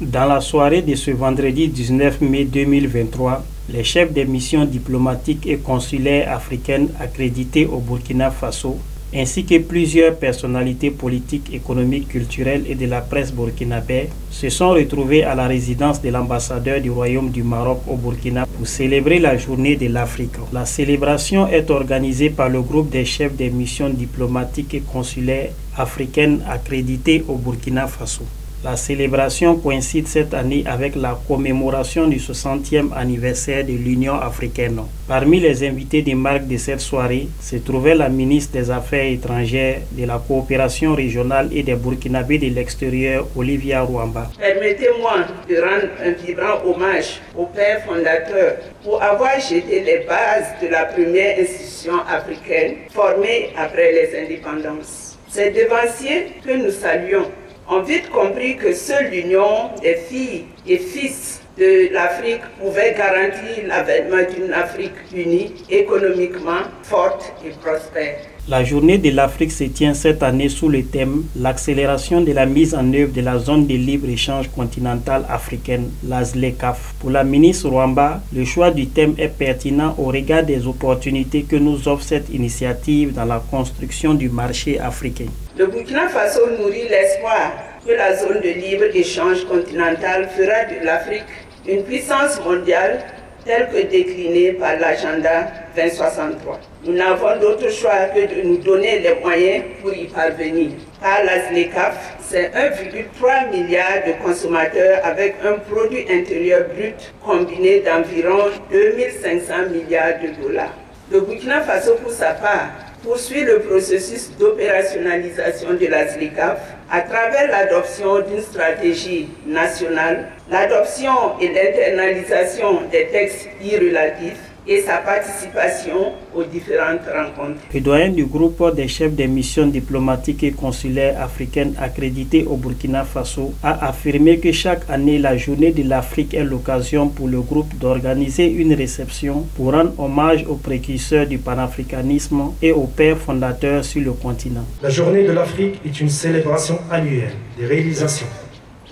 Dans la soirée de ce vendredi 19 mai 2023, les chefs des missions diplomatiques et consulaires africaines accréditées au Burkina Faso, ainsi que plusieurs personnalités politiques, économiques, culturelles et de la presse burkinabé, se sont retrouvés à la résidence de l'ambassadeur du Royaume du Maroc au Burkina pour célébrer la journée de l'Afrique. La célébration est organisée par le groupe des chefs des missions diplomatiques et consulaires africaines accréditées au Burkina Faso. La célébration coïncide cette année avec la commémoration du 60e anniversaire de l'Union africaine. Parmi les invités de marque de cette soirée se trouvait la ministre des Affaires étrangères, de la coopération régionale et des Burkinabés de l'extérieur, Olivia Ruamba. Permettez-moi de rendre un vibrant hommage au père fondateur pour avoir jeté les bases de la première institution africaine formée après les indépendances. Ces devanciers que nous saluons ont vite compris que seule l'union des filles et fils de l'Afrique pouvait garantir l'avènement d'une Afrique unie, économiquement forte et prospère. La journée de l'Afrique se tient cette année sous le thème « L'accélération de la mise en œuvre de la zone de libre-échange continentale africaine, la ZLECAf ». Pour la ministre Ruamba, le choix du thème est pertinent au regard des opportunités que nous offre cette initiative dans la construction du marché africain. Le Burkina Faso nourrit l'espoir que la zone de libre-échange continentale fera de l'Afrique une puissance mondiale telle que déclinée par l'agenda 2063. Nous n'avons d'autre choix que de nous donner les moyens pour y parvenir. Car la ZLECAf, c'est 1,3 milliard de consommateurs avec un produit intérieur brut combiné d'environ 2500 milliards de dollars. Le Burkina Faso, pour sa part, poursuit le processus d'opérationnalisation de la ZLECAf à travers l'adoption d'une stratégie nationale, l'adoption et l'internalisation des textes irrelatifs et sa participation aux différentes rencontres. Le doyen du groupe des chefs des missions diplomatiques et consulaires africaines accréditées au Burkina Faso a affirmé que chaque année, la journée de l'Afrique est l'occasion pour le groupe d'organiser une réception pour rendre hommage aux précurseurs du panafricanisme et aux pères fondateurs sur le continent. La journée de l'Afrique est une célébration annuelle des réalisations,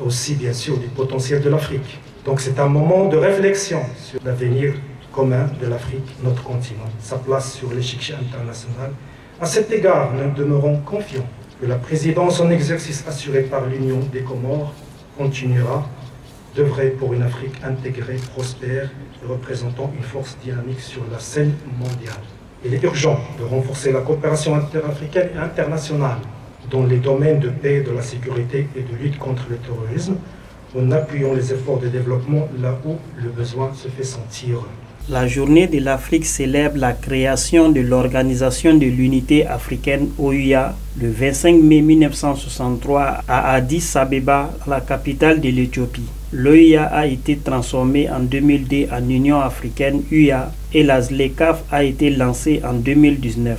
aussi bien sûr du potentiel de l'Afrique. Donc c'est un moment de réflexion sur l'avenir commun de l'Afrique, notre continent, sa place sur l'échiquier international. À cet égard, nous demeurons confiants que la présidence en exercice assurée par l'Union des Comores continuera d'œuvrer pour une Afrique intégrée, prospère et représentant une force dynamique sur la scène mondiale. Il est urgent de renforcer la coopération interafricaine et internationale dans les domaines de paix, de la sécurité et de lutte contre le terrorisme, en appuyant les efforts de développement là où le besoin se fait sentir. La journée de l'Afrique célèbre la création de l'Organisation de l'Unité africaine OUA le 25 mai 1963 à Addis Abeba, la capitale de l'Éthiopie. L'OUA a été transformée en 2002 en Union africaine UA et la ZLECAf a été lancée en 2019.